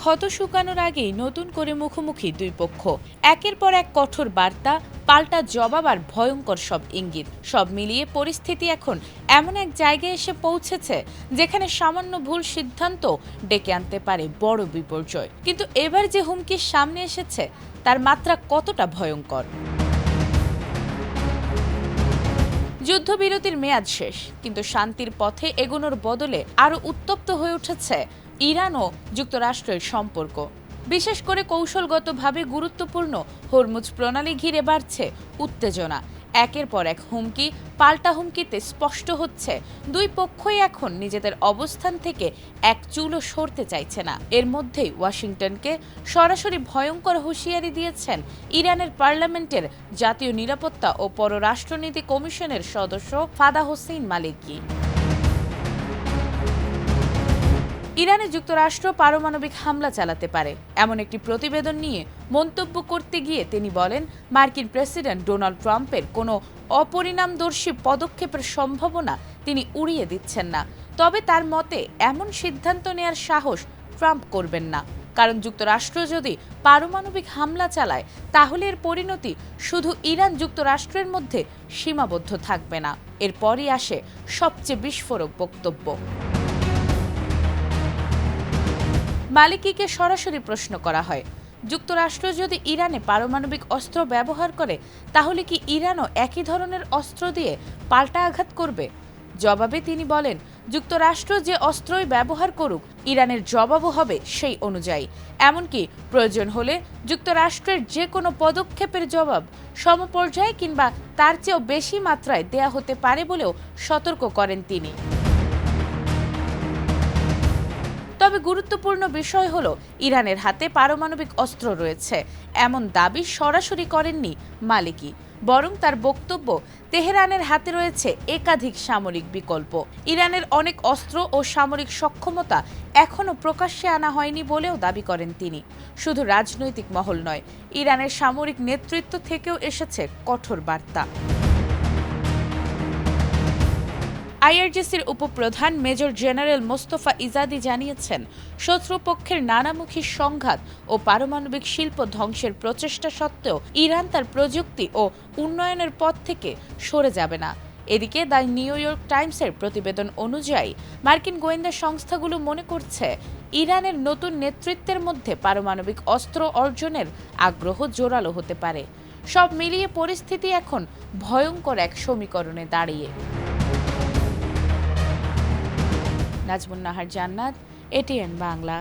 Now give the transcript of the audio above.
ক্ষত শুকানোর আগেই নতুন করে মুখোমুখি দুই পক্ষ। একের পর এক কঠোর বার্তা, পাল্টা জবাব আর ভয়ঙ্কর সব ইঙ্গিত। সব মিলিয়ে পরিস্থিতি এখন এমন এক জায়গায় এসে পৌঁছেছে যেখানে সামান্য ভুল সিদ্ধান্ত ডেকে আনতে পারে বড় বিপর্যয়। কিন্তু এবার যে হুমকির সামনে এসেছে তার মাত্রা কতটা ভয়ঙ্কর? যুদ্ধবিরতির মেয়াদ শেষ, কিন্তু শান্তির পথে এগোনোর বদলে আরও উত্তপ্ত হয়ে উঠেছে ইরান ও যুক্তরাষ্ট্রের সম্পর্ক। বিশেষ করে কৌশলগতভাবে গুরুত্বপূর্ণ হরমুজ প্রণালী ঘিরে বাড়ছে উত্তেজনা। একের পর এক হুমকি, পাল্টা হুমকিতে স্পষ্ট হচ্ছে দুই পক্ষই এখন নিজেদের অবস্থান থেকে এক চুলও সরতে চাইছে না। এর মধ্যেই ওয়াশিংটনকে সরাসরি ভয়ঙ্কর হুঁশিয়ারি দিয়েছেন ইরানের পার্লামেন্টের জাতীয় নিরাপত্তা ও পররাষ্ট্রনীতি কমিশনের সদস্য ফাদা হোসেইন মালিকি। ইরানে যুক্তরাষ্ট্র পারমাণবিক হামলা চালাতে পারে এমন একটি প্রতিবেদন নিয়ে মন্তব্য করতে গিয়ে তিনি বলেন, মার্কিন প্রেসিডেন্ট ডোনাল্ড ট্রাম্পের কোনো অপরিণামদর্শী পদক্ষেপের সম্ভাবনা তিনি উড়িয়ে দিচ্ছেন না। তবে তার মতে এমন সিদ্ধান্ত নেয়ার সাহস ট্রাম্প করবেন না, কারণ যুক্তরাষ্ট্র যদি পারমাণবিক হামলা চালায় তাহলে এর পরিণতি শুধু ইরান যুক্তরাষ্ট্রের মধ্যে সীমাবদ্ধ থাকবে না। এরপরই আসে সবচেয়ে বিস্ফোরক বক্তব্য। মালিকিকে সরাসরি প্রশ্ন করা হয়, যুক্তরাষ্ট্র যদি ইরানে পারমাণবিক অস্ত্র ব্যবহার করে তাহলে কি ইরানও একই ধরনের অস্ত্র দিয়ে পাল্টা আঘাত করবে? জবাবে তিনি বলেন, যুক্তরাষ্ট্র যে অস্ত্রই ব্যবহার করুক ইরানের জবাবও হবে সেই অনুযায়ী। এমনকি প্রয়োজন হলে যুক্তরাষ্ট্রের যে কোনো পদক্ষেপের জবাব সমপর্যায়ে কিংবা তার চেয়েও বেশি মাত্রায় দেয়া হতে পারে বলেও সতর্ক করেন তিনি। তবে গুরুত্বপূর্ণ বিষয় হলো, ইরানের হাতে পারমাণবিক অস্ত্র রয়েছে এমন দাবি সরাসরি করেননি মালিকি, বরং তার বক্তব্য তেহরানের হাতে রয়েছে একাধিক সামরিক বিকল্প। ইরানের অনেক অস্ত্র ও সামরিক সক্ষমতা এখনও প্রকাশ্যে আনা হয়নি বলেও দাবি করেন তিনি। শুধু রাজনৈতিক মহল নয়, ইরানের সামরিক নেতৃত্ব থেকেও এসেছে কঠোর বার্তা। আইআরজিসির উপপ্রধান মেজর জেনারেল মোস্তফা ইজাদি জানিয়েছেন, শত্রুপক্ষের নানামুখী সংঘাত ও পারমাণবিক শিল্প ধ্বংসের প্রচেষ্টা সত্ত্বেও ইরান তার প্রযুক্তি ও উন্নয়নের পথ থেকে সরে যাবে না। এদিকে দ্য নিউ ইয়র্ক টাইমসের প্রতিবেদন অনুযায়ী মার্কিন গোয়েন্দা সংস্থাগুলো মনে করছে ইরানের নতুন নেতৃত্বের মধ্যে পারমাণবিক অস্ত্র অর্জনের আগ্রহ জোরালো হতে পারে। সব মিলিয়ে পরিস্থিতি এখন ভয়ঙ্কর এক সমীকরণে দাঁড়িয়ে। নাজমুন নাহার জান্নাত, এটিএন বাংলা।